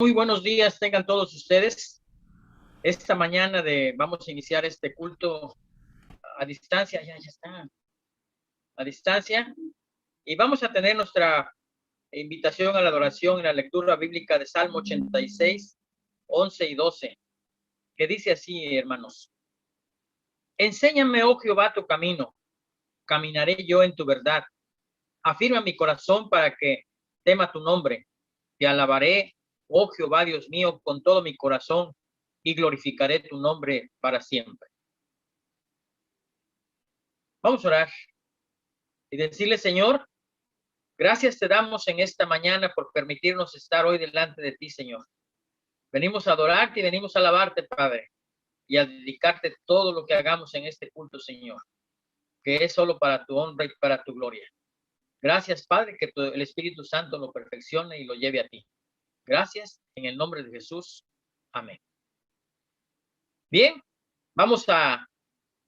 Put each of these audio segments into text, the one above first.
Muy buenos días tengan todos ustedes. Esta mañana vamos a iniciar este culto a distancia, ya está, a distancia, y vamos a tener nuestra invitación a la adoración y la lectura bíblica de Salmo 86, 11 y 12, que dice así, hermanos: Enséñame, oh Jehová, tu camino, caminaré yo en tu verdad. Afirma mi corazón para que tema tu nombre. Te alabaré, oh Jehová, Dios mío, con todo mi corazón, y glorificaré tu nombre para siempre. Vamos a orar y decirle: Señor, gracias te damos en esta mañana por permitirnos estar hoy delante de ti, Señor. Venimos a adorarte y venimos a alabarte, Padre, y a dedicarte todo lo que hagamos en este culto, Señor, que es solo para tu honra y para tu gloria. Gracias, Padre, que el Espíritu Santo lo perfeccione y lo lleve a ti. Gracias, en el nombre de Jesús. Amén. Bien, vamos a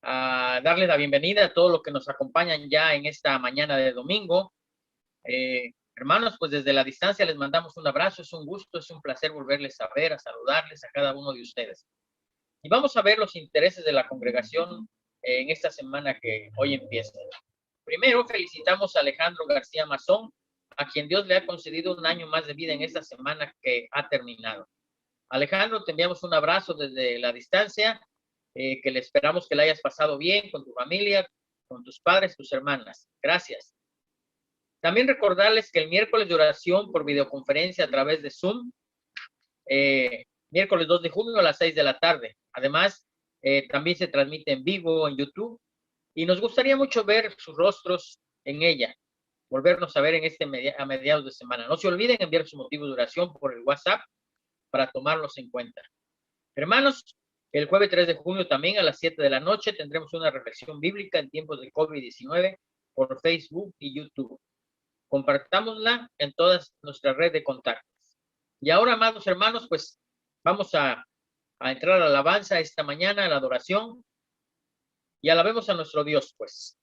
darle la bienvenida a todos los que nos acompañan ya en esta mañana de domingo. Hermanos, pues desde la distancia les mandamos un abrazo. Es un gusto, es un placer volverles a ver, a saludarles a cada uno de ustedes. Y vamos a ver los intereses de la congregación en esta semana que hoy empieza. Primero, felicitamos a Alejandro García Mazón, a quien Dios le ha concedido un año más de vida en esta semana que ha terminado. Alejandro, te enviamos un abrazo desde la distancia, que le esperamos que le hayas pasado bien con tu familia, con tus padres, tus hermanas. Gracias. También recordarles que el miércoles de oración por videoconferencia a través de Zoom, miércoles 2 de junio a las 6 de la tarde. Además, también se transmite en vivo en YouTube y nos gustaría mucho ver sus rostros en ella, volvernos a ver a mediados de semana. No se olviden enviar su motivo de oración por el WhatsApp para tomarlos en cuenta. Hermanos, el jueves 3 de junio también a las 7 de la noche tendremos una reflexión bíblica en tiempos de COVID-19 por Facebook y YouTube. Compartámosla en todas nuestras redes de contactos. Y ahora, amados hermanos, pues vamos a entrar a la alabanza esta mañana, a la adoración, y alabemos a nuestro Dios, pues.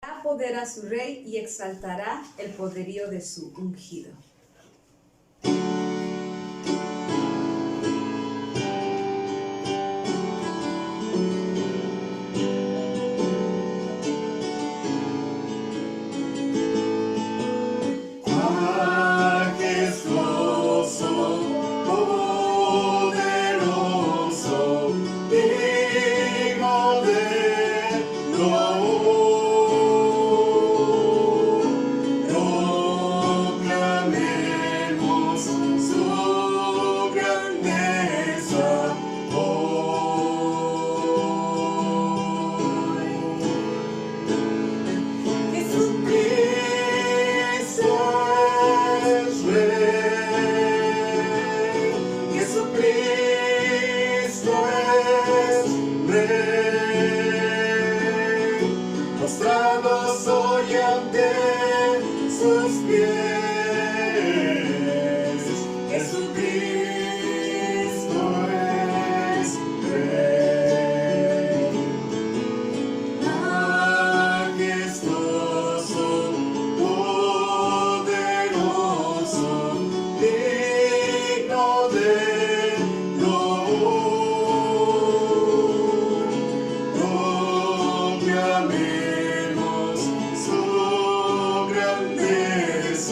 Da poder a su rey y exaltará el poderío de su ungido. Proclamemos su grandeza.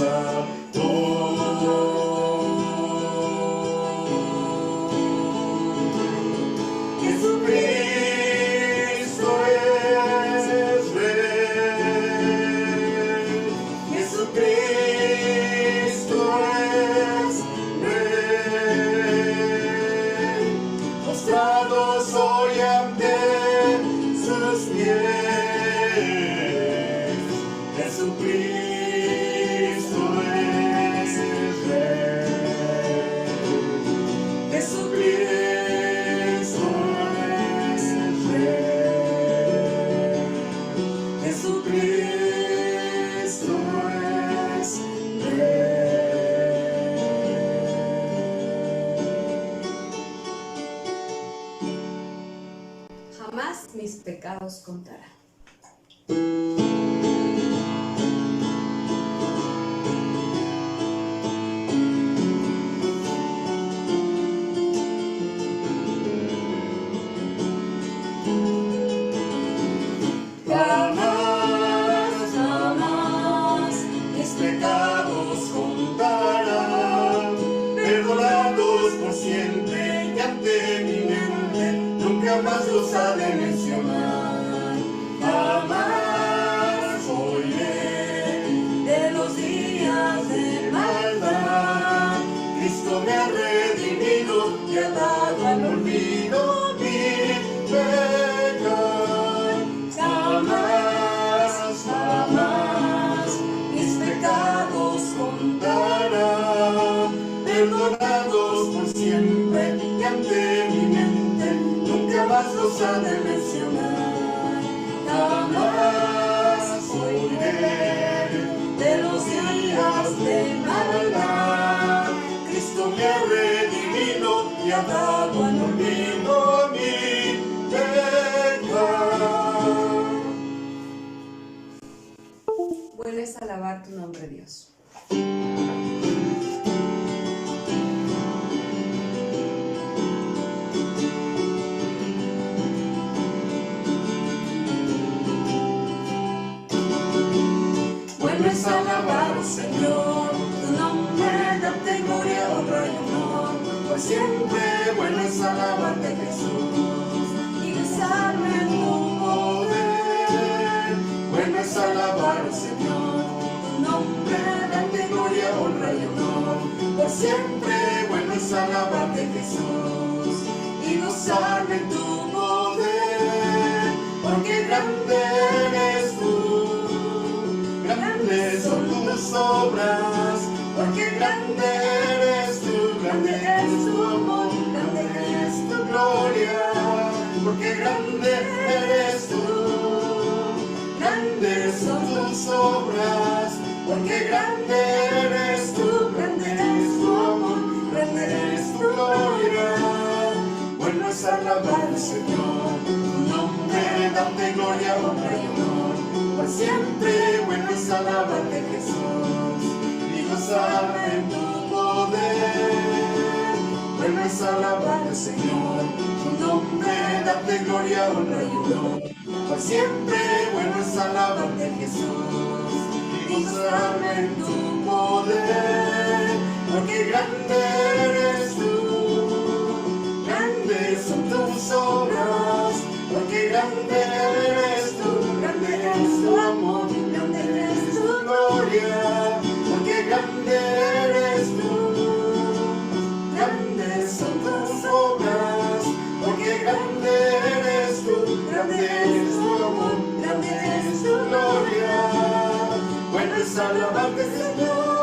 mis pecados contará. Jamás los ha de mencionar, jamás oiré de los días de maldad. Cristo me ha redimido y ha dado al olvido mi pecado. Jamás, jamás mis pecados contará, perdonados por siempre y ante mi mente. Jamás los ha de mencionar, jamás oiré de los días de maldad. Cristo me ha redimido y ha dado al olvido mi pecado. Bueno es alabar tu nombre, Dios. Bueno es alabar, Señor, tu nombre, darte gloria, honra y honor, por siempre. Bueno es alabarte, Jesús, y gozarme en tu poder. Bueno es alabar, Señor, tu nombre, darte gloria, honra y honor, por siempre. Bueno es alabarte, Jesús, y gozarme en tu poder, porque grande eres tú. Grandes son tus obras, porque grande eres tú, grande es tu amor, grande es tu gloria, porque grande eres tú. Grandes son tus obras, porque grande eres tú, grande es tu amor, grande es tu gloria. Bueno es alabar, Señor, tu nombre, darte gloria, honra y honor, por siempre. Bueno es alabarte, Jesús, y gozarme en tu poder. Bueno es alabarte, Señor, tu nombre, darte gloria, honra y honor, por siempre. Bueno es alabarte, Jesús, y gozarme en tu poder, porque grande eres tú. Grandes son tus obras, porque grande eres tú, grande es tu amor, grande es tu gloria, porque grande eres tú. Grandes son tus obras, porque grande eres tú, grande es tu amor, grande es tu gloria. Bueno es alabarte, Señor.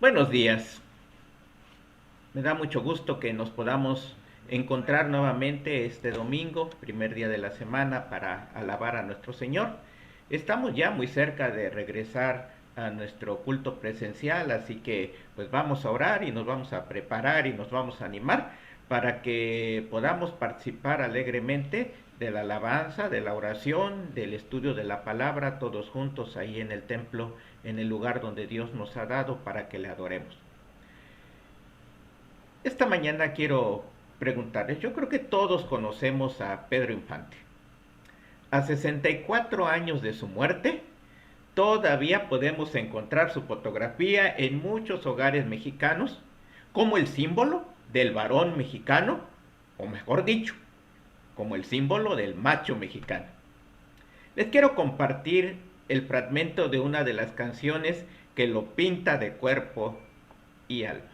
Buenos días. Me da mucho gusto que nos podamos encontrar nuevamente este domingo, primer día de la semana, para alabar a nuestro Señor. Estamos ya muy cerca de regresar a nuestro culto presencial, así que pues vamos a orar y nos vamos a preparar y nos vamos a animar para que podamos participar alegremente de la alabanza, de la oración, del estudio de la palabra, todos juntos ahí en el templo, en el lugar donde Dios nos ha dado para que le adoremos. Esta mañana quiero preguntarles, yo creo que todos conocemos a Pedro Infante. A 64 años de su muerte, todavía podemos encontrar su fotografía en muchos hogares mexicanos como el símbolo del varón mexicano, o mejor dicho, como el símbolo del macho mexicano. Les quiero compartir el fragmento de una de las canciones que lo pinta de cuerpo y alma.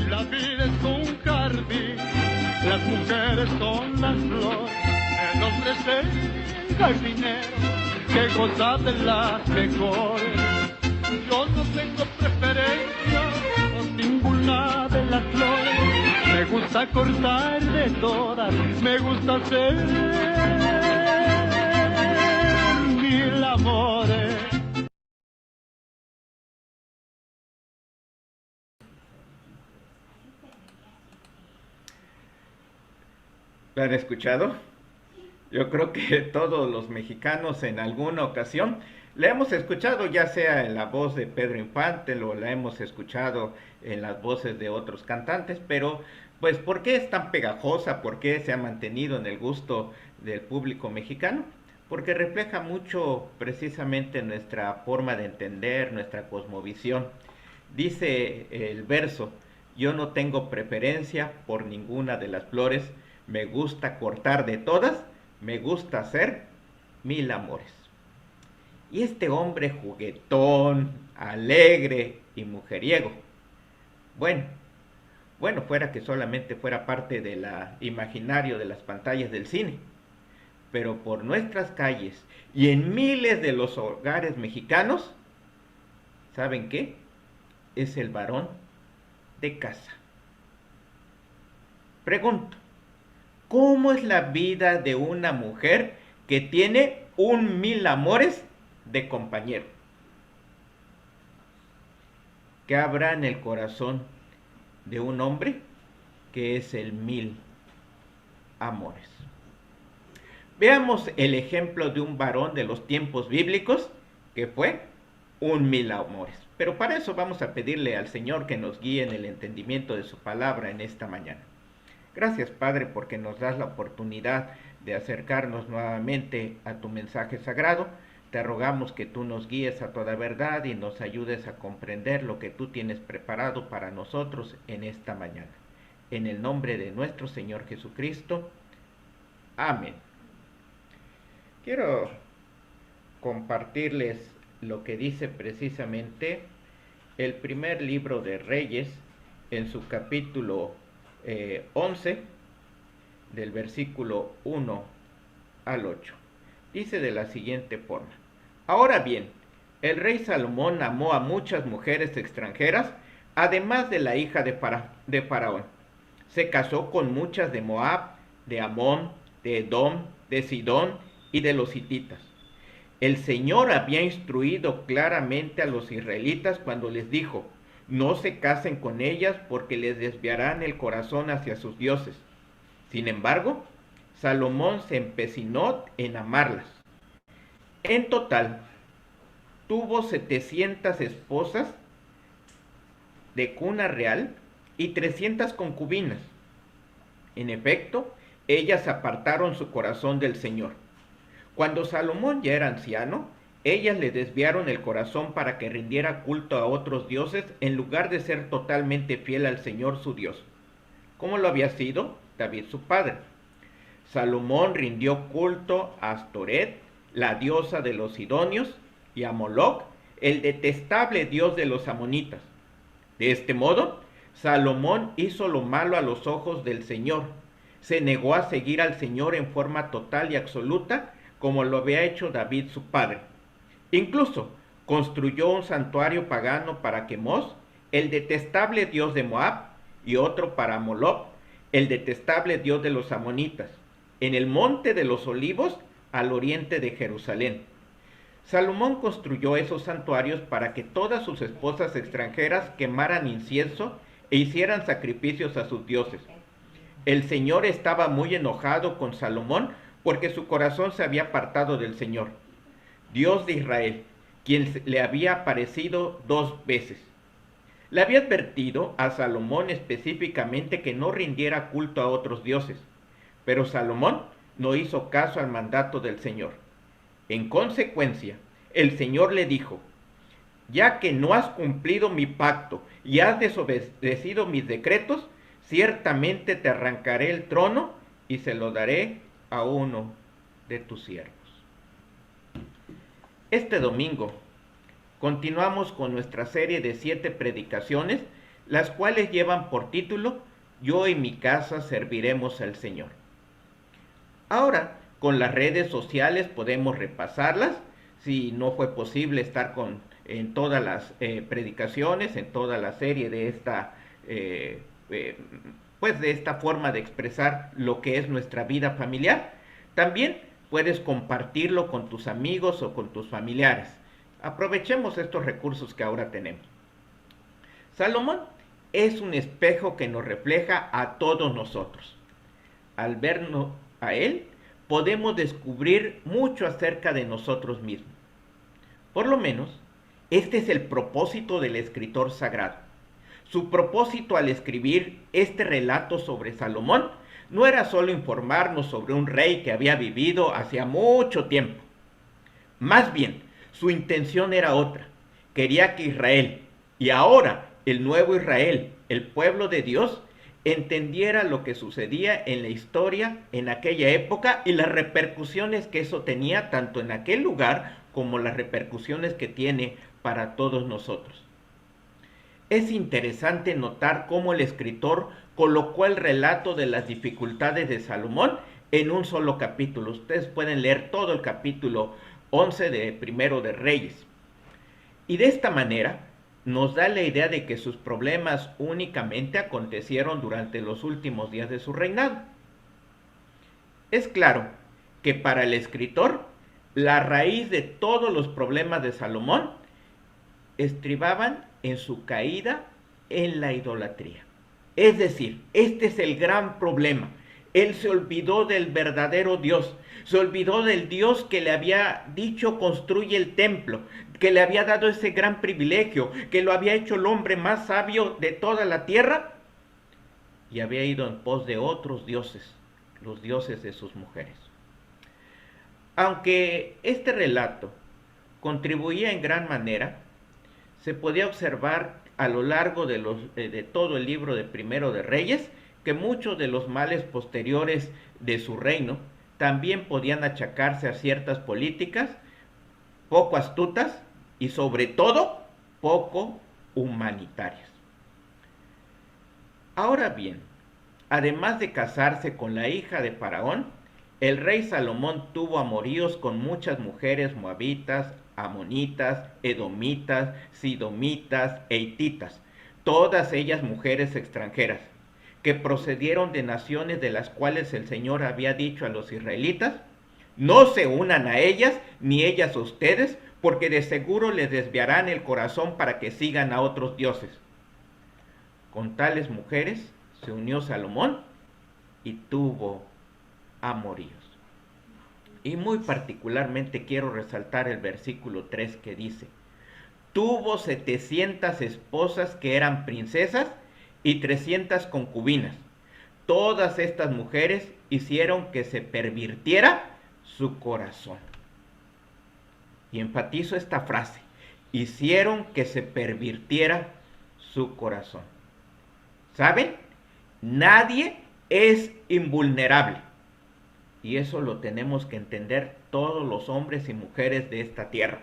La vida es un jardín, las mujeres son las flores, el hombre es el jardinero que goza de las mejores. Yo no tengo preferencia por ninguna de las flores, me gusta cortar de todas, me gusta hacer mil amores. ¿La han escuchado? Yo creo que todos los mexicanos en alguna ocasión la hemos escuchado, ya sea en la voz de Pedro Infante o la hemos escuchado en las voces de otros cantantes, pero pues ¿por qué es tan pegajosa? ¿Por qué se ha mantenido en el gusto del público mexicano? Porque refleja mucho precisamente nuestra forma de entender, nuestra cosmovisión. Dice el verso: yo no tengo preferencia por ninguna de las flores, me gusta cortar de todas, me gusta hacer mil amores. Y este hombre juguetón, alegre y mujeriego, bueno, fuera que solamente fuera parte del imaginario de las pantallas del cine, pero por nuestras calles y en miles de los hogares mexicanos, ¿saben qué? Es el varón de casa. Pregunto, ¿cómo es la vida de una mujer que tiene 1,000 amores de compañero? ¿Qué habrá en el corazón de un hombre que es el 1,000 amores? Veamos el ejemplo de un varón de los tiempos bíblicos que fue 1,000 amores. Pero para eso vamos a pedirle al Señor que nos guíe en el entendimiento de su palabra en esta mañana. Gracias, Padre, porque nos das la oportunidad de acercarnos nuevamente a tu mensaje sagrado. Te rogamos que tú nos guíes a toda verdad y nos ayudes a comprender lo que tú tienes preparado para nosotros en esta mañana. En el nombre de nuestro Señor Jesucristo. Amén. Quiero compartirles lo que dice precisamente el primer libro de Reyes en su capítulo 11, del versículo 1 al 8. Dice de la siguiente forma: ahora bien, el rey Salomón amó a muchas mujeres extranjeras, además de la hija de Faraón. Se casó con muchas de Moab, de Amón, de Edom, de Sidón y de los hititas. El Señor había instruido claramente a los israelitas cuando les dijo: no se casen con ellas porque les desviarán el corazón hacia sus dioses. Sin embargo, Salomón se empecinó en amarlas. En total, tuvo 700 esposas de cuna real y 300 concubinas. En efecto, ellas apartaron su corazón del Señor. Cuando Salomón ya era anciano, ellas le desviaron el corazón para que rindiera culto a otros dioses en lugar de ser totalmente fiel al Señor su Dios, como lo había sido David su padre. Salomón rindió culto a Astoret, la diosa de los sidonios, y a Moloc, el detestable dios de los amonitas. De este modo, Salomón hizo lo malo a los ojos del Señor. Se negó a seguir al Señor en forma total y absoluta, como lo había hecho David su padre. Incluso construyó un santuario pagano para Quemos, el detestable dios de Moab, y otro para Moloc, el detestable dios de los amonitas, en el monte de los olivos al oriente de Jerusalén. Salomón construyó esos santuarios para que todas sus esposas extranjeras quemaran incienso e hicieran sacrificios a sus dioses. El Señor estaba muy enojado con Salomón porque su corazón se había apartado del Señor, Dios de Israel, quien le había aparecido 2 veces. Le había advertido a Salomón específicamente que no rindiera culto a otros dioses, pero Salomón no hizo caso al mandato del Señor. En consecuencia, el Señor le dijo: ya que no has cumplido mi pacto y has desobedecido mis decretos, ciertamente te arrancaré el trono y se lo daré a uno de tus siervos. Este domingo continuamos con nuestra serie de 7 predicaciones, las cuales llevan por título yo y mi casa serviremos al Señor. Ahora, con las redes sociales podemos repasarlas, si no fue posible estar en todas las predicaciones, en toda la serie de esta, pues de esta forma de expresar lo que es nuestra vida familiar. También puedes compartirlo con tus amigos o con tus familiares. Aprovechemos estos recursos que ahora tenemos. Salomón es un espejo que nos refleja a todos nosotros. Al vernos a él, podemos descubrir mucho acerca de nosotros mismos. Por lo menos, este es el propósito del escritor sagrado. Su propósito al escribir este relato sobre Salomón no era solo informarnos sobre un rey que había vivido hacía mucho tiempo. Más bien, su intención era otra. Quería que Israel, y ahora el nuevo Israel, el pueblo de Dios, entendiera lo que sucedía en la historia en aquella época y las repercusiones que eso tenía tanto en aquel lugar como las repercusiones que tiene para todos nosotros. Es interesante notar cómo el escritor colocó el relato de las dificultades de Salomón en un solo capítulo. Ustedes pueden leer todo el capítulo 11 de Primero de Reyes. Y de esta manera nos da la idea de que sus problemas únicamente acontecieron durante los últimos días de su reinado. Es claro que para el escritor, la raíz de todos los problemas de Salomón estribaban en su caída en la idolatría. Es decir, este es el gran problema. Él se olvidó del verdadero Dios, se olvidó del Dios que le había dicho construye el templo, que le había dado ese gran privilegio, que lo había hecho el hombre más sabio de toda la tierra, y había ido en pos de otros dioses, los dioses de sus mujeres. Aunque este relato contribuía en gran manera, se podía observar a lo largo de todo el libro de Primero de Reyes que muchos de los males posteriores de su reino también podían achacarse a ciertas políticas poco astutas y sobre todo poco humanitarias. Ahora bien, además de casarse con la hija de Faraón, el rey Salomón tuvo amoríos con muchas mujeres moabitas, amonitas, edomitas, sidomitas e hititas, todas ellas mujeres extranjeras, que procedieron de naciones de las cuales el Señor había dicho a los israelitas: no se unan a ellas, ni ellas a ustedes, porque de seguro les desviarán el corazón para que sigan a otros dioses. Con tales mujeres se unió Salomón y tuvo amoríos. Y muy particularmente quiero resaltar el versículo 3 que dice: tuvo 700 esposas que eran princesas y 300 concubinas. Todas estas mujeres hicieron que se pervirtiera su corazón. Y enfatizo esta frase: hicieron que se pervirtiera su corazón. ¿Saben? Nadie es invulnerable. Y eso lo tenemos que entender todos los hombres y mujeres de esta tierra,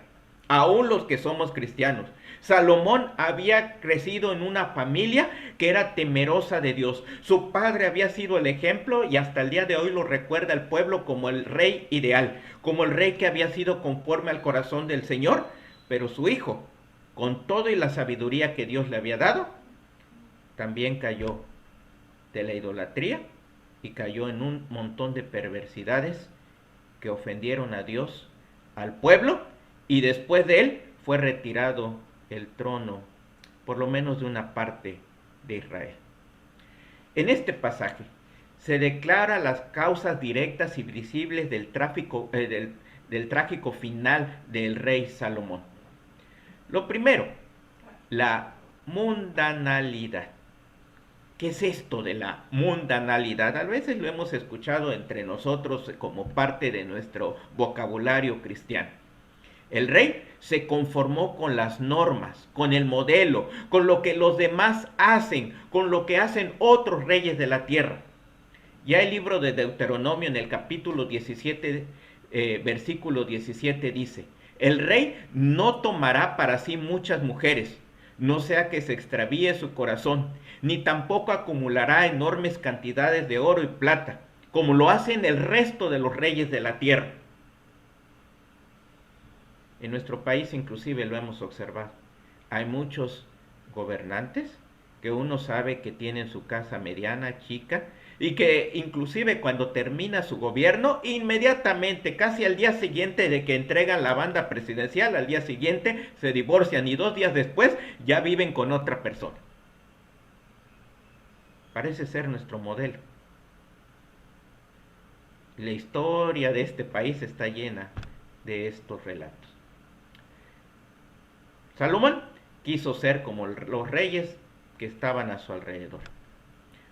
aún los que somos cristianos. Salomón había crecido en una familia que era temerosa de Dios. Su padre había sido el ejemplo y hasta el día de hoy lo recuerda el pueblo como el rey ideal, como el rey que había sido conforme al corazón del Señor. Pero su hijo, con todo y la sabiduría que Dios le había dado, también cayó de la idolatría y cayó en un montón de perversidades que ofendieron a Dios, al pueblo, y después de él fue retirado el trono, por lo menos de una parte de Israel. En este pasaje se declara las causas directas y visibles del trágico final del rey Salomón. Lo primero, la mundanalidad. ¿Qué es esto de la mundanalidad? A veces lo hemos escuchado entre nosotros como parte de nuestro vocabulario cristiano. El rey se conformó con las normas, con el modelo, con lo que los demás hacen, con lo que hacen otros reyes de la tierra. Ya el libro de Deuteronomio en el capítulo 17, versículo 17 dice: el rey no tomará para sí muchas mujeres, no sea que se extravíe su corazón, ni tampoco acumulará enormes cantidades de oro y plata, como lo hacen el resto de los reyes de la tierra. En nuestro país inclusive lo hemos observado. Hay muchos gobernantes que uno sabe que tienen su casa mediana, chica, y que inclusive cuando termina su gobierno, inmediatamente, casi al día siguiente de que entregan la banda presidencial, al día siguiente se divorcian y 2 días después ya viven con otra persona. Parece ser nuestro modelo. La historia de este país está llena de estos relatos. Salomón quiso ser como los reyes que estaban a su alrededor.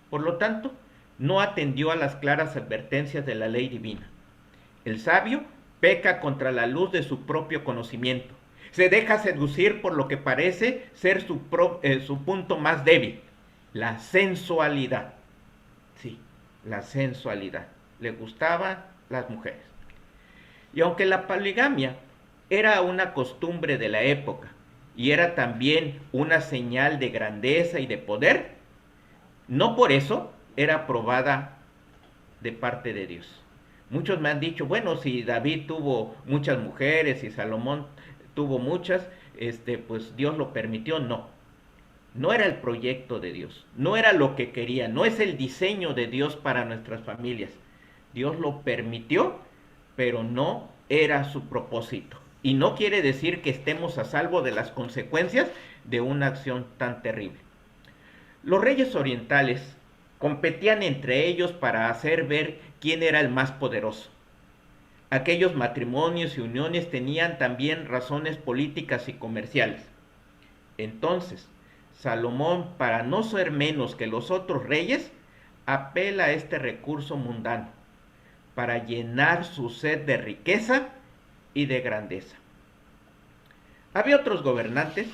Por lo tanto, no atendió a las claras advertencias de la ley divina. El sabio peca contra la luz de su propio conocimiento. Se deja seducir por lo que parece ser su punto más débil, la sensualidad. Sí, la sensualidad. Le gustaban las mujeres. Y aunque la poligamia era una costumbre de la época y era también una señal de grandeza y de poder, no por eso era aprobada de parte de Dios. Muchos me han dicho, bueno, si David tuvo muchas mujeres y Salomón tuvo muchas, pues Dios lo permitió. No, no era el proyecto de Dios, no era lo que quería, no es el diseño de Dios para nuestras familias. Dios lo permitió, pero no era su propósito. Y no quiere decir que estemos a salvo de las consecuencias de una acción tan terrible. Los reyes orientales competían entre ellos para hacer ver quién era el más poderoso. Aquellos matrimonios y uniones tenían también razones políticas y comerciales. Entonces, Salomón, para no ser menos que los otros reyes, apela a este recurso mundano para llenar su sed de riqueza y de grandeza. Había otros gobernantes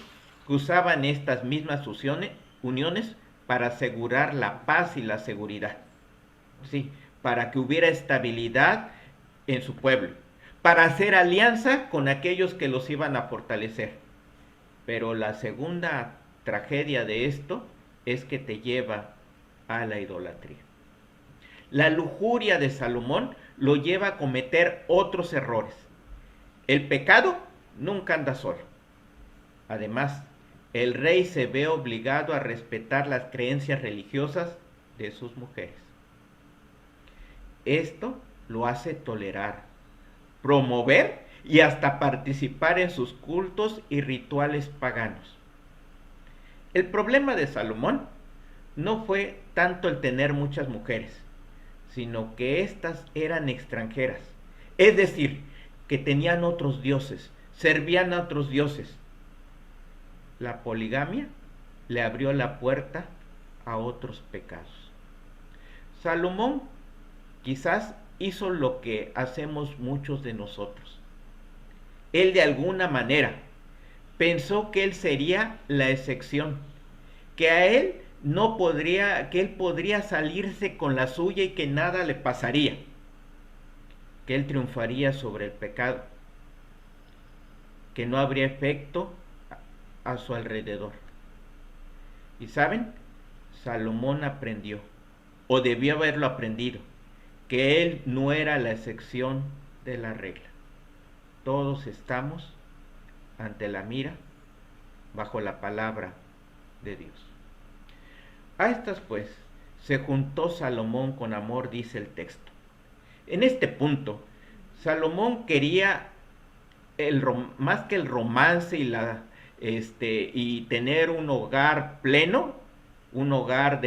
que usaban estas mismas uniones para asegurar la paz y la seguridad. Sí, para que hubiera estabilidad en su pueblo, para hacer alianza con aquellos que los iban a fortalecer. Pero la segunda tragedia de esto es que te lleva a la idolatría. La lujuria de Salomón lo lleva a cometer otros errores. El pecado nunca anda solo. Además, el rey se ve obligado a respetar las creencias religiosas de sus mujeres. Esto lo hace tolerar, promover y hasta participar en sus cultos y rituales paganos. El problema de Salomón no fue tanto el tener muchas mujeres, sino que éstas eran extranjeras, es decir, que tenían otros dioses, servían a otros dioses. La poligamia le abrió la puerta a otros pecados. Salomón quizás hizo lo que hacemos muchos de nosotros. Él de alguna manera pensó que él sería la excepción, que a él no podría, que él podría salirse con la suya y que nada le pasaría, que él triunfaría sobre el pecado, que no habría efecto a su alrededor. Y saben, Salomón aprendió, o debió haberlo aprendido, que él no era la excepción de la regla. Todos estamos ante la mira, bajo la palabra de Dios. A estas pues se juntó Salomón con amor, dice el texto. En este punto, Salomón quería más que el romance y tener un hogar pleno, un hogar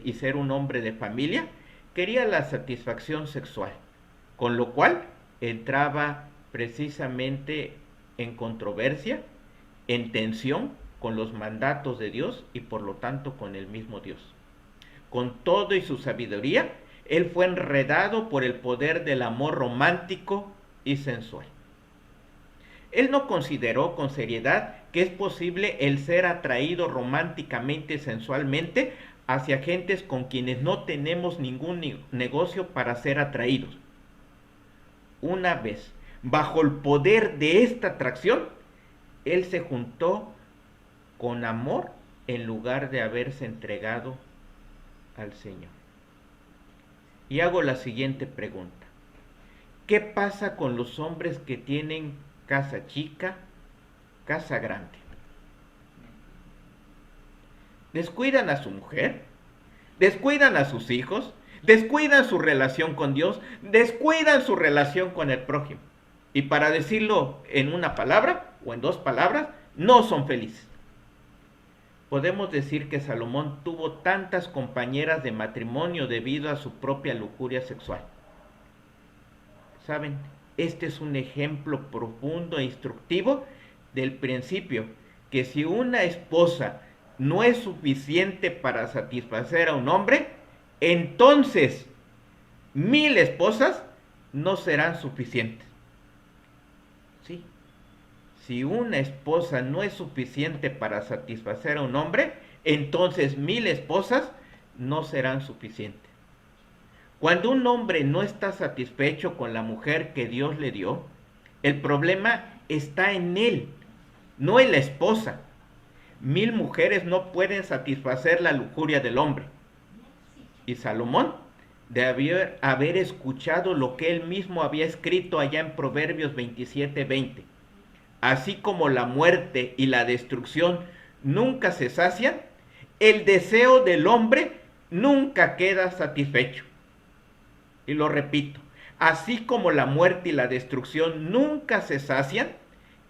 y ser un hombre de familia, quería la satisfacción sexual, con lo cual entraba precisamente en controversia, en tensión con los mandatos de Dios y por lo tanto con el mismo Dios. Con todo y su sabiduría, él fue enredado por el poder del amor romántico y sensual. Él no consideró con seriedad que es posible el ser atraído románticamente y sensualmente hacia gentes con quienes no tenemos ningún negocio para ser atraídos. Una vez bajo el poder de esta atracción, él se juntó con amor en lugar de haberse entregado al Señor. Y hago la siguiente pregunta. ¿Qué pasa con los hombres que tienen casa chica, casa grande? ¿Descuidan a su mujer? ¿Descuidan a sus hijos? ¿Descuidan su relación con Dios? ¿Descuidan su relación con el prójimo? Y para decirlo en una palabra o en dos palabras, no son felices. Podemos decir que Salomón tuvo tantas compañeras de matrimonio debido a su propia lujuria sexual. ¿Saben? Este es un ejemplo profundo e instructivo del principio que si una esposa no es suficiente para satisfacer a un hombre, entonces 1000 esposas no serán suficientes. Sí. Si una esposa no es suficiente para satisfacer a un hombre, entonces 1000 esposas no serán suficientes. Cuando un hombre no está satisfecho con la mujer que Dios le dio, el problema está en él, no en la esposa. 1000 mujeres no pueden satisfacer la lujuria del hombre. Y Salomón, de haber escuchado lo que él mismo había escrito allá en Proverbios 27:20, así como la muerte y la destrucción nunca se sacian, el deseo del hombre nunca queda satisfecho. Y lo repito, así como la muerte y la destrucción nunca se sacian,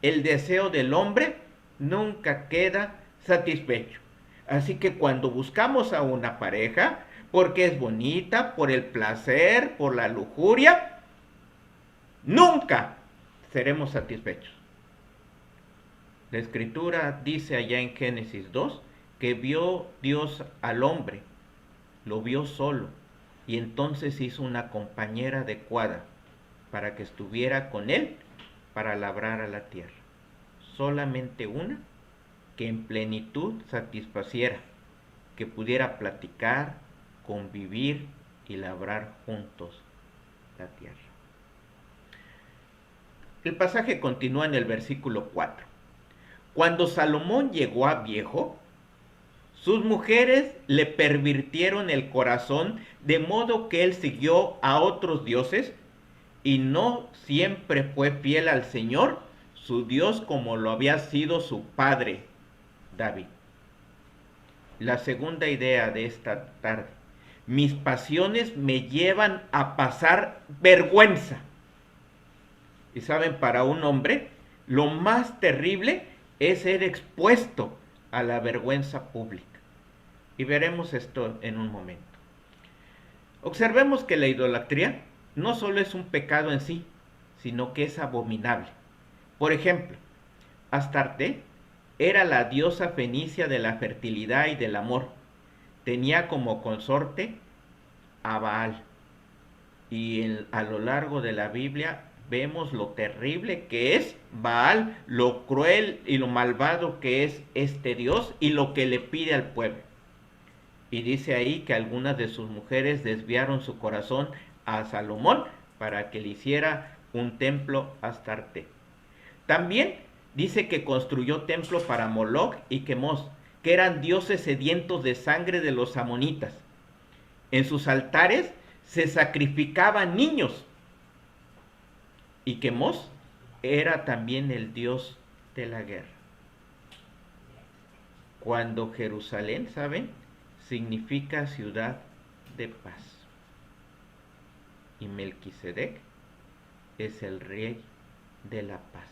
el deseo del hombre nunca queda satisfecho. Así que cuando buscamos a una pareja, porque es bonita, por el placer, por la lujuria, nunca seremos satisfechos. La Escritura dice allá en Génesis 2 que vio Dios al hombre, lo vio solo, y entonces hizo una compañera adecuada para que estuviera con él para labrar a la tierra. Solamente una que en plenitud satisfaciera, que pudiera platicar, convivir y labrar juntos la tierra. El pasaje continúa en el versículo 4. Cuando Salomón llegó a viejo, sus mujeres le pervirtieron el corazón, de modo que él siguió a otros dioses y no siempre fue fiel al Señor, su Dios, como lo había sido su padre David. La segunda idea de esta tarde: mis pasiones me llevan a pasar vergüenza. Y saben, para un hombre, lo más terrible es ser expuesto a la vergüenza pública. Y veremos esto en un momento. Observemos que la idolatría no solo es un pecado en sí, sino que es abominable. Por ejemplo, Astarte era la diosa fenicia de la fertilidad y del amor. Tenía como consorte a Baal. Y a lo largo de la Biblia vemos lo terrible que es Baal, lo cruel y lo malvado que es este Dios y lo que le pide al pueblo. Y dice ahí que algunas de sus mujeres desviaron su corazón a Salomón para que le hiciera un templo a Astarte. También dice que construyó templo para Moloch y Quemos, que eran dioses sedientos de sangre de los amonitas. En sus altares se sacrificaban niños. Y Quemos era también el dios de la guerra. Cuando Jerusalén, ¿saben?, significa ciudad de paz. Y Melquisedec es el rey de la paz.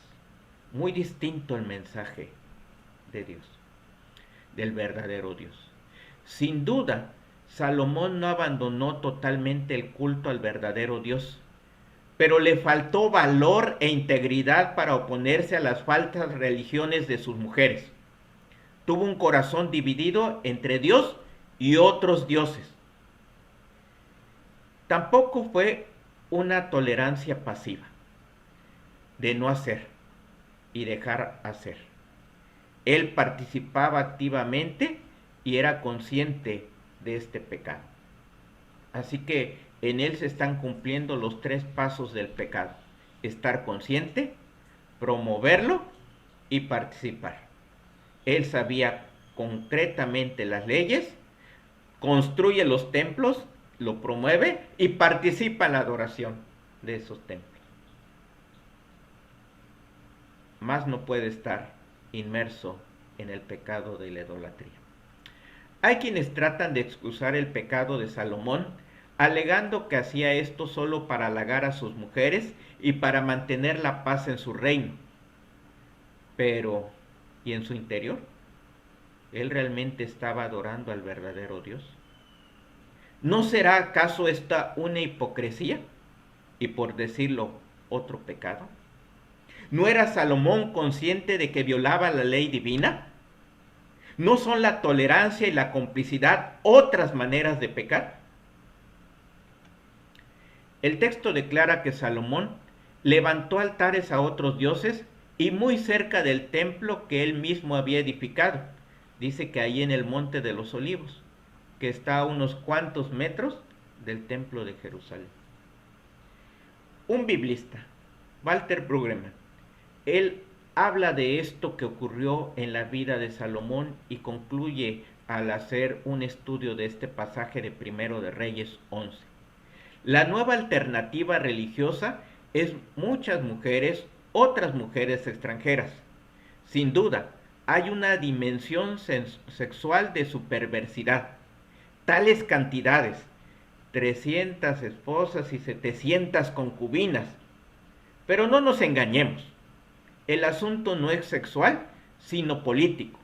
Muy distinto el mensaje de Dios, del verdadero Dios. Sin duda, Salomón no abandonó totalmente el culto al verdadero Dios, pero le faltó valor e integridad para oponerse a las falsas religiones de sus mujeres. Tuvo un corazón dividido entre Dios y otros dioses. Tampoco fue una tolerancia pasiva, de no hacer y dejar hacer. Él participaba activamente y era consciente de este pecado. Así que en él se están cumpliendo los 3 pasos del pecado: estar consciente, promoverlo y participar. Él sabía concretamente las leyes, construye los templos, lo promueve y participa en la adoración de esos templos. Más no puede estar inmerso en el pecado de la idolatría. Hay quienes tratan de excusar el pecado de Salomón, alegando que hacía esto solo para halagar a sus mujeres y para mantener la paz en su reino. Pero, ¿y en su interior? ¿Él realmente estaba adorando al verdadero Dios? ¿No será acaso esta una hipocresía? Y por decirlo, otro pecado. ¿No era Salomón consciente de que violaba la ley divina? ¿No son la tolerancia y la complicidad otras maneras de pecar? El texto declara que Salomón levantó altares a otros dioses y muy cerca del templo que él mismo había edificado. Dice que ahí en el Monte de los Olivos, que está a unos cuantos metros del templo de Jerusalén. Un biblista, Walter Brueggemann, él habla de esto que ocurrió en la vida de Salomón y concluye al hacer un estudio de este pasaje de Primero de Reyes 11. La nueva alternativa religiosa es muchas mujeres, otras mujeres extranjeras. Sin duda, hay una dimensión sexual de su perversidad. Tales cantidades, 300 esposas y 700 concubinas. Pero no nos engañemos. El asunto no es sexual, sino político.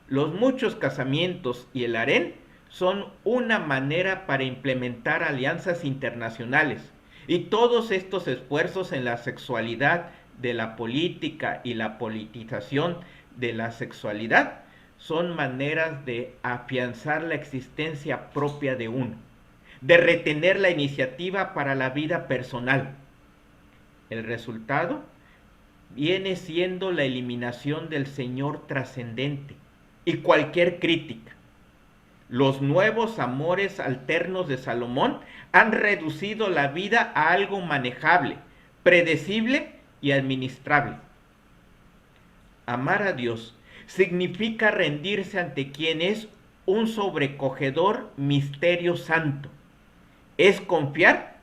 Los muchos casamientos y el harén son una manera para implementar alianzas internacionales, y todos estos esfuerzos en la sexualidad de la política y la politización de la sexualidad son maneras de afianzar la existencia propia de uno, de retener la iniciativa para la vida personal. El resultado viene siendo la eliminación del Señor trascendente y cualquier crítica. Los nuevos amores alternos de Salomón han reducido la vida a algo manejable, predecible y administrable. Amar a Dios significa rendirse ante quien es un sobrecogedor misterio santo. Es confiar,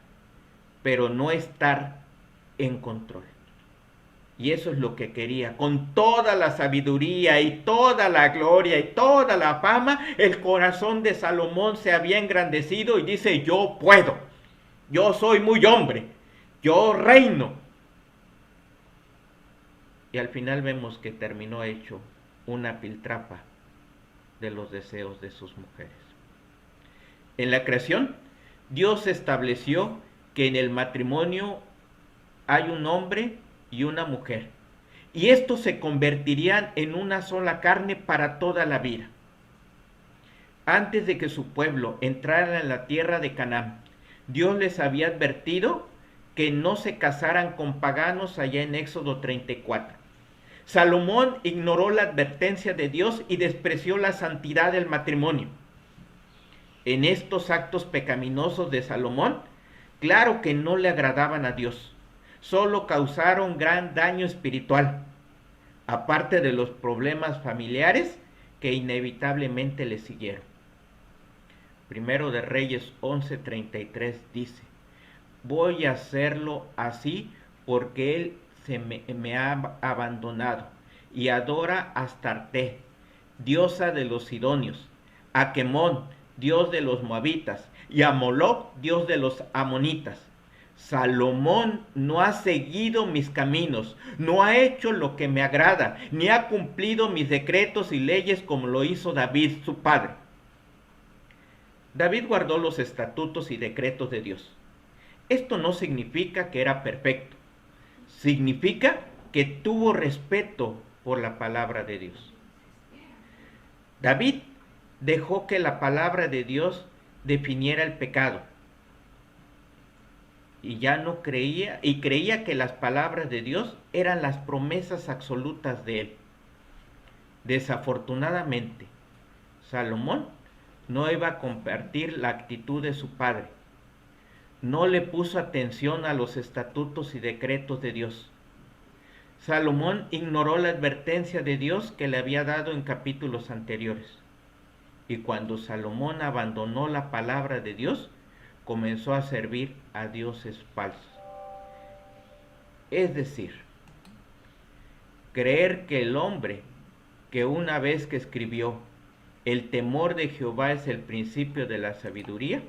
pero no estar en control. Y eso es lo que quería. Con toda la sabiduría y toda la gloria y toda la fama, el corazón de Salomón se había engrandecido y dice: yo puedo, yo soy muy hombre, yo reino. Y al final vemos que terminó hecho una piltrafa de los deseos de sus mujeres. En la creación, Dios estableció que en el matrimonio hay un hombre y una mujer, y estos se convertirían en una sola carne para toda la vida. Antes de que su pueblo entrara en la tierra de Canaán, Dios les había advertido que no se casaran con paganos allá en Éxodo 34. Salomón ignoró la advertencia de Dios y despreció la santidad del matrimonio. En estos actos pecaminosos de Salomón, claro que no le agradaban a Dios, solo causaron gran daño espiritual, aparte de los problemas familiares que inevitablemente le siguieron. Primero de Reyes 11:33 dice: voy a hacerlo así porque él me ha abandonado y adora a Astarte, diosa de los sidonios, a Quemón, dios de los moabitas, y a Moloc, dios de los amonitas. Salomón no ha seguido mis caminos, no ha hecho lo que me agrada, ni ha cumplido mis decretos y leyes como lo hizo David, su padre. David guardó los estatutos y decretos de Dios. Esto no significa que era perfecto, significa que tuvo respeto por la palabra de Dios. David dejó que la palabra de Dios definiera el pecado. Y ya no creía, y creía que las palabras de Dios eran las promesas absolutas de él. Desafortunadamente, Salomón no iba a compartir la actitud de su padre. No le puso atención a los estatutos y decretos de Dios. Salomón ignoró la advertencia de Dios que le había dado en capítulos anteriores. Y cuando Salomón abandonó la palabra de Dios, comenzó a servir a dioses falsos. Es decir, creer que el hombre que una vez que escribió "El temor de Jehová es el principio de la sabiduría",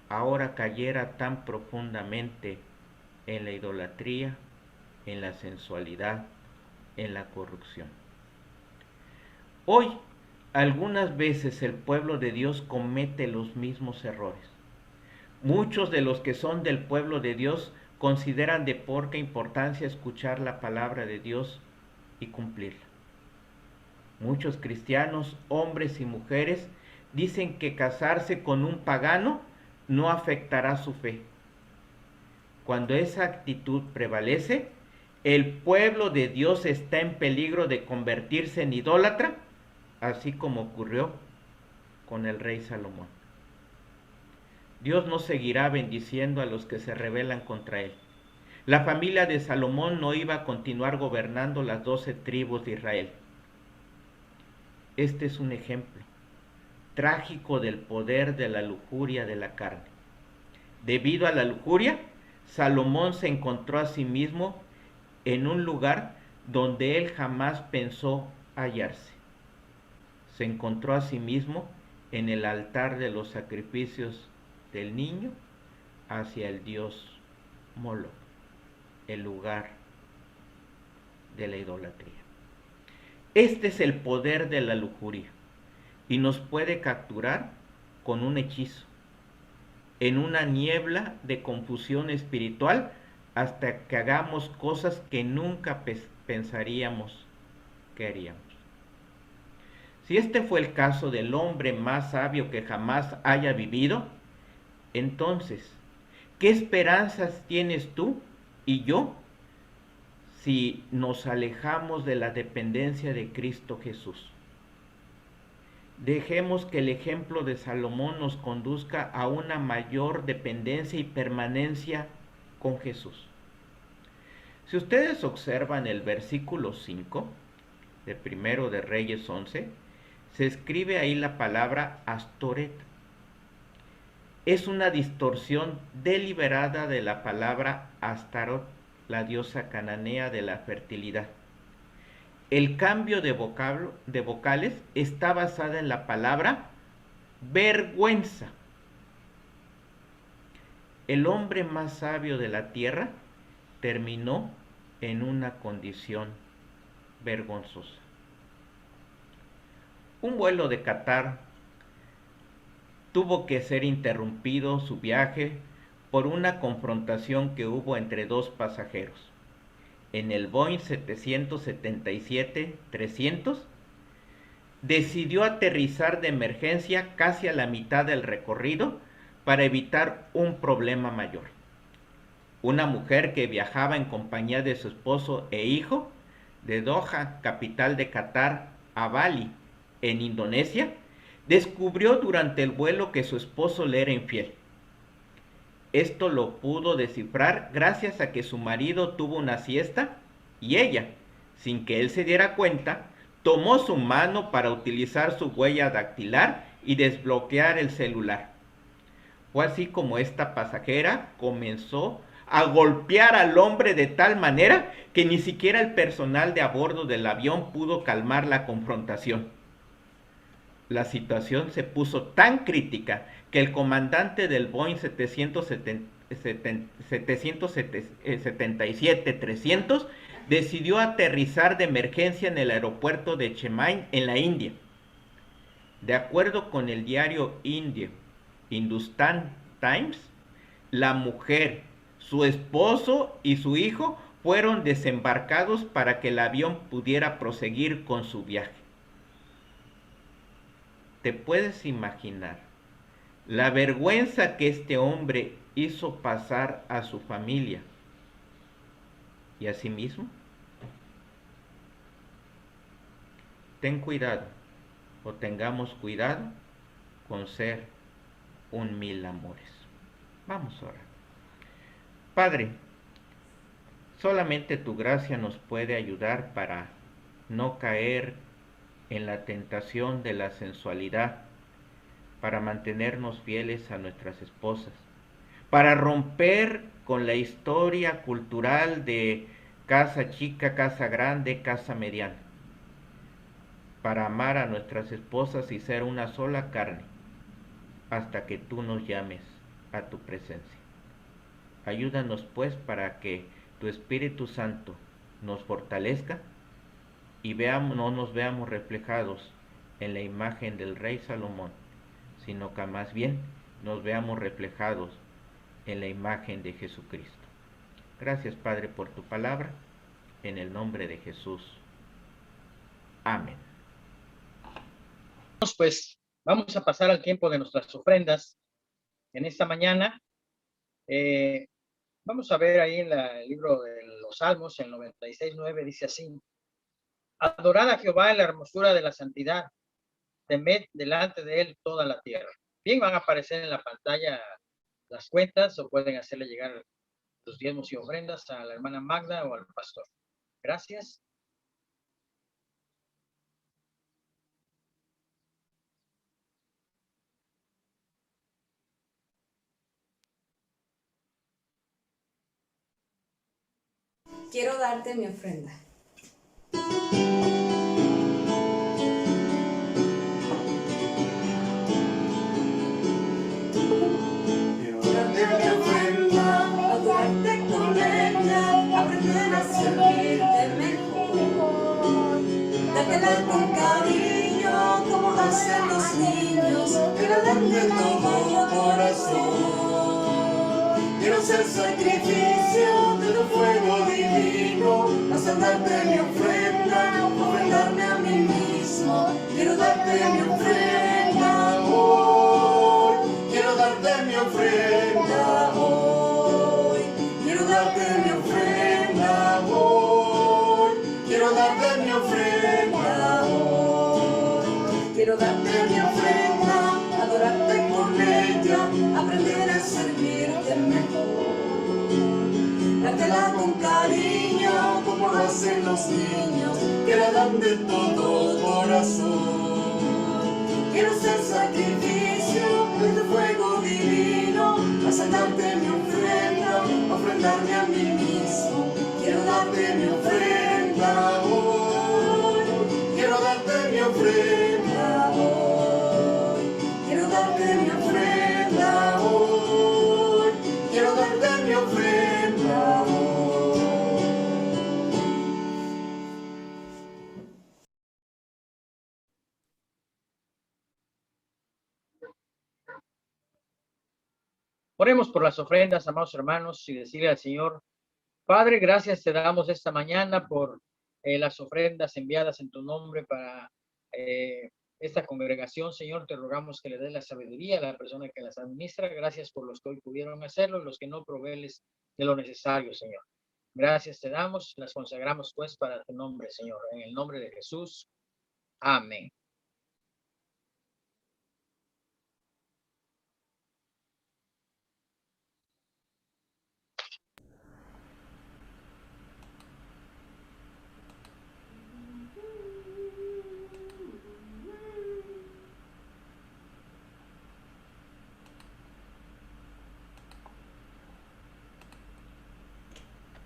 ahora cayera tan profundamente en la idolatría, en la sensualidad, en la corrupción. Hoy, algunas veces el pueblo de Dios comete los mismos errores. Muchos de los que son del pueblo de Dios consideran de poca importancia escuchar la palabra de Dios y cumplirla. Muchos cristianos, hombres y mujeres, dicen que casarse con un pagano no afectará su fe. Cuando esa actitud prevalece, el pueblo de Dios está en peligro de convertirse en idólatra, así como ocurrió con el rey Salomón. Dios no seguirá bendiciendo a los que se rebelan contra él. La familia de Salomón no iba a continuar gobernando las 12 tribus de Israel. Este es un ejemplo trágico del poder de la lujuria de la carne. Debido a la lujuria, Salomón se encontró a sí mismo en un lugar donde él jamás pensó hallarse. Se encontró a sí mismo en el altar de los sacrificios del niño hacia el dios Moloc, el lugar de la idolatría. Este es el poder de la lujuria y nos puede capturar con un hechizo, en una niebla de confusión espiritual, hasta que hagamos cosas que nunca pensaríamos que haríamos. Si este fue el caso del hombre más sabio que jamás haya vivido, entonces, ¿qué esperanzas tienes tú y yo si nos alejamos de la dependencia de Cristo Jesús? Dejemos que el ejemplo de Salomón nos conduzca a una mayor dependencia y permanencia con Jesús. Si ustedes observan el versículo 5 de Primero de Reyes 11, se escribe ahí la palabra Astoret. Es una distorsión deliberada de la palabra Astarot, la diosa cananea de la fertilidad. El cambio de vocales está basada en la palabra vergüenza. El hombre más sabio de la tierra terminó en una condición vergonzosa. Un vuelo de Qatar tuvo que ser interrumpido su viaje por una confrontación que hubo entre dos pasajeros. En el Boeing 777-300 decidió aterrizar de emergencia casi a la mitad del recorrido para evitar un problema mayor. Una mujer que viajaba en compañía de su esposo e hijo de Doha, capital de Qatar, a Bali, en Indonesia, descubrió durante el vuelo que su esposo le era infiel. Esto lo pudo descifrar gracias a que su marido tuvo una siesta y ella, sin que él se diera cuenta, tomó su mano para utilizar su huella dactilar y desbloquear el celular. Fue así como esta pasajera comenzó a golpear al hombre de tal manera que ni siquiera el personal de a bordo del avión pudo calmar la confrontación. La situación se puso tan crítica que el comandante del Boeing 777-300 decidió aterrizar de emergencia en el aeropuerto de Chennai, en la India. De acuerdo con el diario indio Hindustan Times, la mujer, su esposo y su hijo fueron desembarcados para que el avión pudiera proseguir con su viaje. ¿Te puedes imaginar la vergüenza que este hombre hizo pasar a su familia y a sí mismo? Ten cuidado, o tengamos cuidado con ser un mil amores. Vamos a orar. Padre, Solamente tu gracia nos puede ayudar para no caer en la tentación de la sensualidad, para mantenernos fieles a nuestras esposas, para romper con la historia cultural de casa chica, casa grande, casa mediana, para amar a nuestras esposas y ser una sola carne, hasta que tú nos llames a tu presencia. Ayúdanos pues para que tu Espíritu Santo nos fortalezca y no nos veamos reflejados en la imagen del rey Salomón, sino que más bien nos veamos reflejados en la imagen de Jesucristo. Gracias, Padre, por tu palabra, en el nombre de Jesús. Amén. Pues vamos a pasar al tiempo de nuestras ofrendas en esta mañana. Vamos a ver ahí en el libro de los Salmos, el 96:9, dice así: adorad a Jehová en la hermosura de la santidad, temed delante de él toda la tierra. Bien, van a aparecer en la pantalla las cuentas, o pueden hacerle llegar los diezmos y ofrendas a la hermana Magda o al pastor. Gracias. Quiero darte mi ofrenda. Quiero darte mi ofrenda, adorarte con ella, aprender a servirte mejor. Dártela con cariño, como hacen los niños, que la dan de todo corazón. Quiero ser sacrificio de tu fuego divino, hasta darte mi ofrenda, ofrendarme a mí mismo. Quiero darte mi ofrenda hoy, quiero darte mi ofrenda hoy, quiero darte mi ofrenda hoy, quiero darte mi ofrenda hoy, quiero darte mi ofrenda, adorarte con ella, aprender a servirte mejor. Dártela con cariño, como lo hacen los niños, que la dan de todo corazón. Quiero ser sacrificio de tu fuego divino, hasta darte mi ofrenda, ofrendarme a mí mismo. Quiero darte mi ofrenda hoy, quiero darte mi ofrenda hoy, quiero darte mi ofrenda hoy, quiero darte mi ofrenda hoy. Oremos por las ofrendas, amados hermanos, y decirle al Señor: Padre, gracias te damos esta mañana por las ofrendas enviadas en tu nombre para esta congregación. Señor, te rogamos que le des la sabiduría a la persona que las administra. Gracias por los que hoy pudieron hacerlo y los que no, proveeles de lo necesario, Señor. Gracias te damos, las consagramos pues para tu nombre, Señor, en el nombre de Jesús. Amén.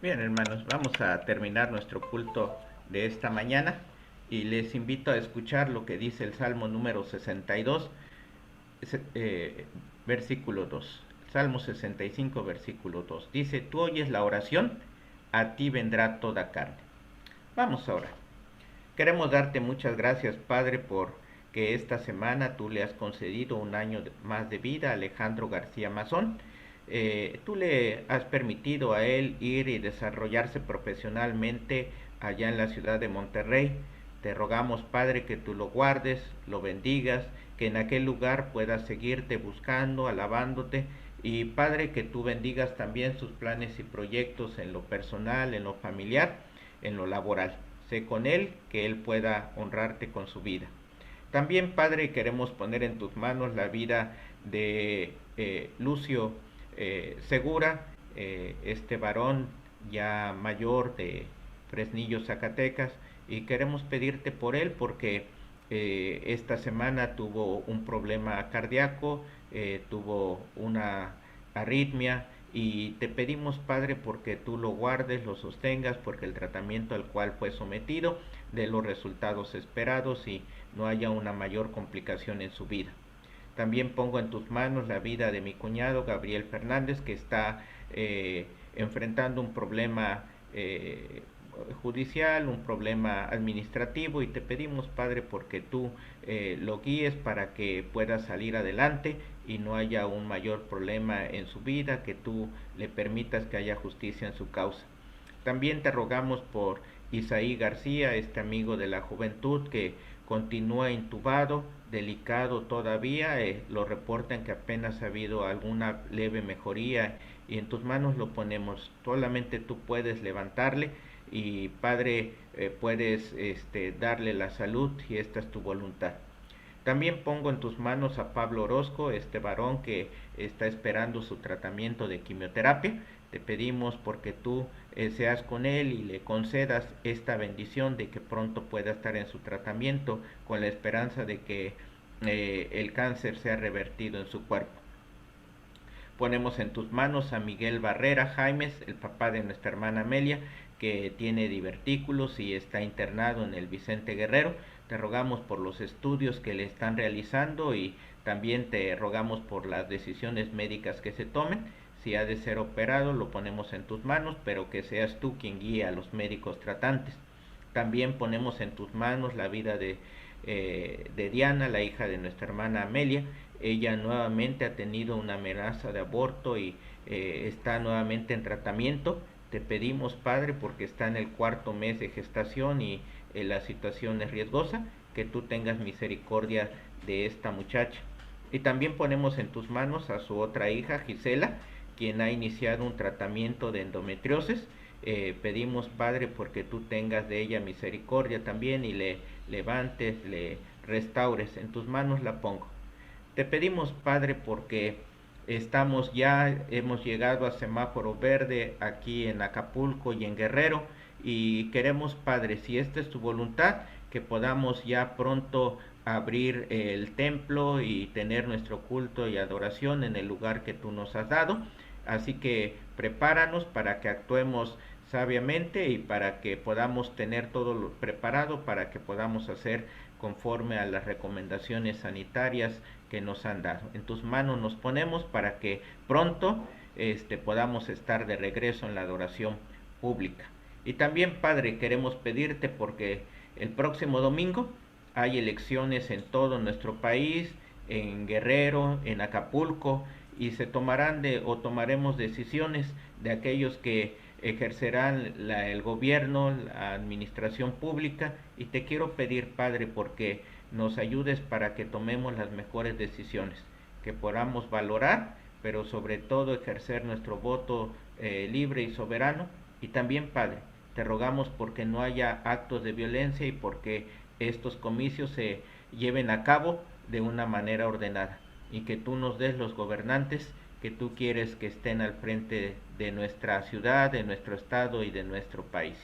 Bien, hermanos, vamos a terminar nuestro culto de esta mañana y les invito a escuchar lo que dice el Salmo número 62, versículo 2. Salmo 65, versículo 2. Dice: tú oyes la oración, a ti vendrá toda carne. Vamos ahora. Queremos darte muchas gracias, Padre, por que esta semana tú le has concedido un año más de vida a Alejandro García Mazón. Tú le has permitido a él ir y desarrollarse profesionalmente allá en la ciudad de Monterrey. Te rogamos, Padre, que tú lo guardes, lo bendigas, que en aquel lugar pueda seguirte buscando, alabándote, y Padre, que tú bendigas también sus planes y proyectos en lo personal, en lo familiar, en lo laboral. Sé con él, que él pueda honrarte con su vida. También, Padre, queremos poner en tus manos la vida de Lucio Segura, este varón ya mayor de Fresnillo, Zacatecas, y queremos pedirte por él porque esta semana tuvo un problema cardíaco, tuvo una arritmia, y te pedimos, Padre, porque tú lo guardes, lo sostengas, porque el tratamiento al cual fue sometido dé los resultados esperados y no haya una mayor complicación en su vida. También pongo en tus manos la vida de mi cuñado Gabriel Fernández, que está enfrentando un problema judicial, un problema administrativo, y te pedimos, Padre, porque tú lo guíes para que pueda salir adelante y no haya un mayor problema en su vida, que tú le permitas que haya justicia en su causa. También te rogamos por Isaí García, este amigo de la juventud que continúa intubado, delicado todavía, lo reportan que apenas ha habido alguna leve mejoría, y en tus manos lo ponemos. Solamente tú puedes levantarle, y Padre, puedes darle la salud, y esta es tu voluntad. También pongo en tus manos a Pablo Orozco, este varón que está esperando su tratamiento de quimioterapia. Te pedimos porque tú seas con él y le concedas esta bendición de que pronto pueda estar en su tratamiento, con la esperanza de que el cáncer sea revertido en su cuerpo. Ponemos en tus manos a Miguel Barrera Jaimes, el papá de nuestra hermana Amelia, que tiene divertículos y está internado en el Vicente Guerrero. Te rogamos por los estudios que le están realizando, y también te rogamos por las decisiones médicas que se tomen. Si ha de ser operado, lo ponemos en tus manos, pero que seas tú quien guíe a los médicos tratantes. También ponemos en tus manos la vida de Diana, la hija de nuestra hermana Amelia. Ella nuevamente ha tenido una amenaza de aborto y está nuevamente en tratamiento. Te pedimos, Padre, porque está en el 4º mes de gestación y la situación es riesgosa, que tú tengas misericordia de esta muchacha. Y también ponemos en tus manos a su otra hija, Gisela, quien ha iniciado un tratamiento de endometriosis. Pedimos, Padre, porque tú tengas de ella misericordia también y le levantes, le restaures. En tus manos la pongo. Te pedimos, Padre, porque hemos llegado a semáforo verde aquí en Acapulco y en Guerrero, y queremos, Padre, si esta es tu voluntad, que podamos ya pronto abrir el templo y tener nuestro culto y adoración en el lugar que tú nos has dado. Así que prepáranos para que actuemos sabiamente y para que podamos tener todo lo preparado, para que podamos hacer conforme a las recomendaciones sanitarias que nos han dado. En tus manos nos ponemos para que pronto podamos estar de regreso en la adoración pública. Y también, Padre, queremos pedirte porque el próximo domingo hay elecciones en todo nuestro país, en Guerrero, en Acapulco, y se tomaremos decisiones de aquellos que ejercerán el gobierno, la administración pública, y te quiero pedir, Padre, porque nos ayudes para que tomemos las mejores decisiones, que podamos valorar, pero sobre todo ejercer nuestro voto libre y soberano. Y también, Padre, te rogamos porque no haya actos de violencia y porque estos comicios se lleven a cabo de una manera ordenada, y que tú nos des los gobernantes que tú quieres que estén al frente de nuestra ciudad, de nuestro estado y de nuestro país.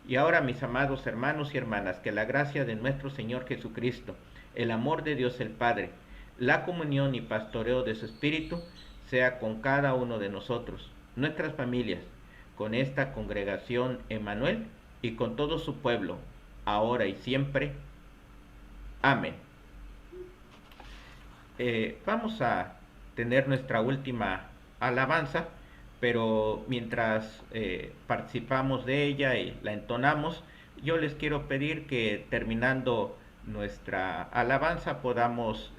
Y ahora, mis amados hermanos y hermanas, que la gracia de nuestro Señor Jesucristo, el amor de Dios el Padre, la comunión y pastoreo de su Espíritu sea con cada uno de nosotros, nuestras familias, con esta congregación Emmanuel y con todo su pueblo, ahora y siempre. Amén. Vamos a tener nuestra última alabanza, pero mientras participamos de ella y la entonamos, yo les quiero pedir que terminando nuestra alabanza podamos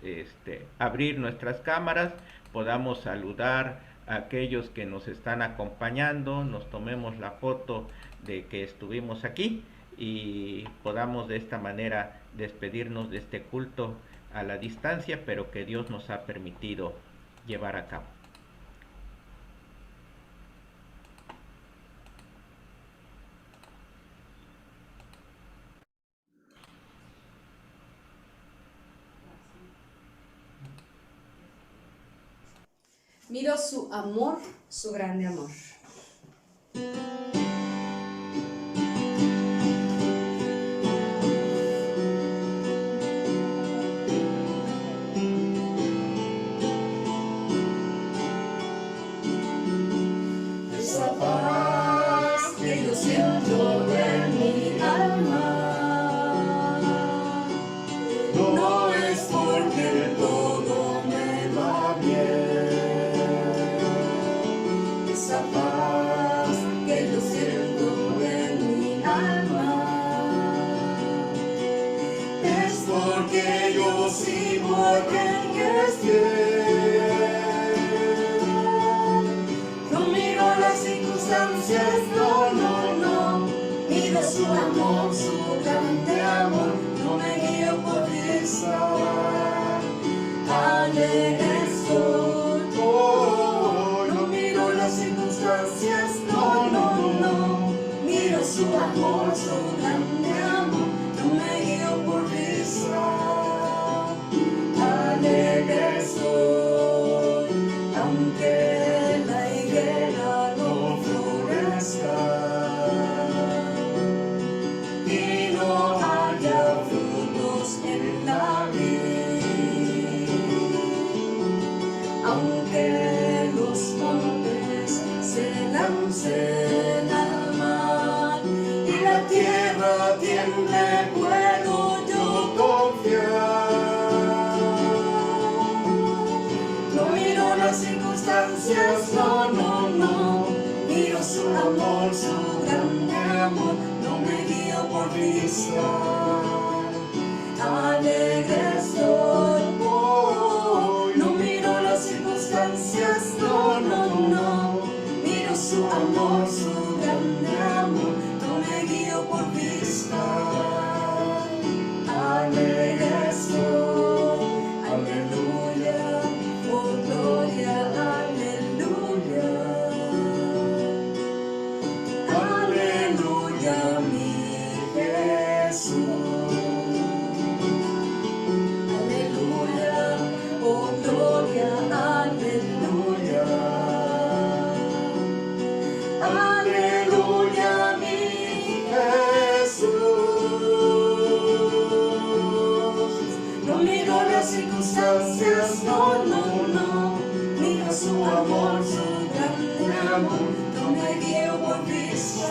abrir nuestras cámaras, podamos saludar a aquellos que nos están acompañando, nos tomemos la foto de que estuvimos aquí y podamos de esta manera despedirnos de este culto a la distancia, pero que Dios nos ha permitido llevar a cabo. Miro su amor, su grande amor. Esa paz que yo siento en mi alma no es porque todo me va bien. Esa paz que yo siento en mi alma es porque yo sigo a quien es fiel. No miro las circunstancias, no, no, no. Miro su amor, su grande amor. No me guío por vista. Alegre estoy. Oh, no miro las circunstancias, no, no, no. Miro su amor, su grande amor. No me guío por vista. Alegre estoy, aunque la higuera no florezca y no haya frutos en la vid, aunque los montes se lancen al mar y la tierra tiemble, puedo yo confiar. No miro las circunstancias, no, no, no. Miro su amor, su grande amor. No me guío por vista. Alegre estoy. Oh, no miro las circunstancias, no, no, no. Miro su amor, su grande amor. No me guío por vista. Alegre estoy. Aleluya. Oh, gloria, aleluya. Aleluya, mi Jesús. Aleluya, oh, gloria, aleluya. Aleluya, mi Jesús. No miro las circunstancias, no, no, no. Miro su amor, su grande amor. No me guío por vista.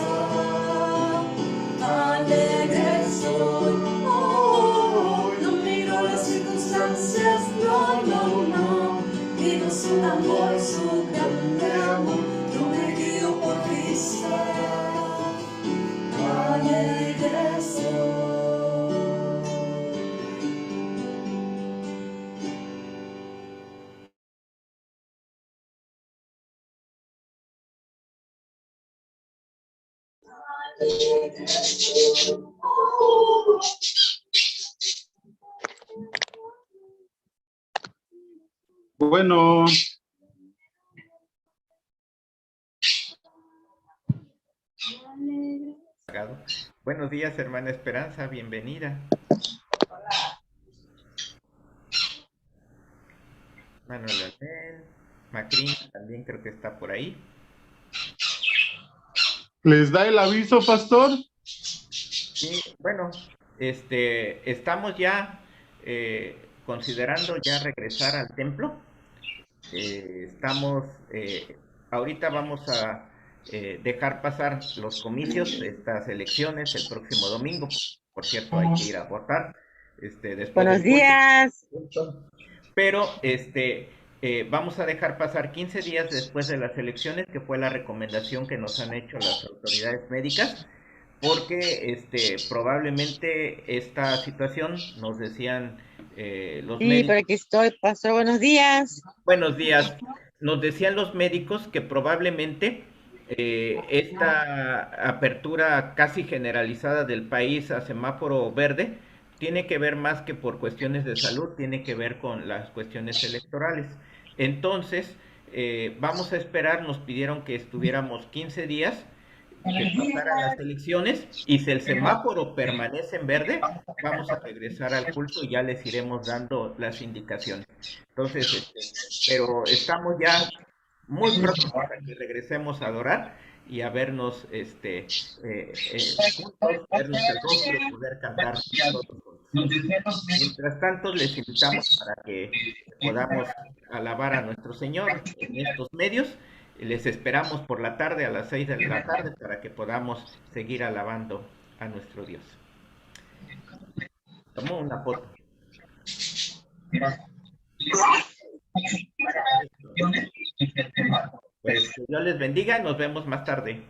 Alegre soy. Oh, no miro las circunstancias, no, no, no. Miro su amor, su grande amor. No me guío por vista. Alegre soy. Bueno, Buenos días, hermana Esperanza, bienvenida. Manuel Leonel, Macrin también creo que está por ahí. ¿les da el aviso, pastor? Sí, bueno, estamos ya considerando ya regresar al templo. Ahorita vamos a dejar pasar los comicios, estas elecciones el próximo domingo. Por cierto, hay que ir a votar. Después Buenos del culto. días. Pero vamos a dejar pasar 15 días después de las elecciones, que fue la recomendación que nos han hecho las autoridades médicas, porque probablemente esta situación, nos decían los Sí, médicos. por aquí estoy, pastor. Buenos días. Buenos días. Nos decían los médicos que probablemente esta apertura casi generalizada del país a semáforo verde tiene que ver más que por cuestiones de salud, tiene que ver con las cuestiones electorales. Entonces, vamos a esperar, nos pidieron que estuviéramos 15 días, que pasaran las elecciones, y si el semáforo permanece en verde, vamos a regresar al culto y ya les iremos dando las indicaciones. Entonces, pero estamos ya muy pronto para que regresemos a adorar, y a vernos juntos, vernos el rostro y poder cantar todos juntos. Mientras tanto, les invitamos para que podamos alabar a nuestro Señor en estos medios. Les esperamos por la tarde a las 6 de la tarde para que podamos seguir alabando a nuestro Dios. Tomó una foto. Pues que Dios les bendiga y nos vemos más tarde.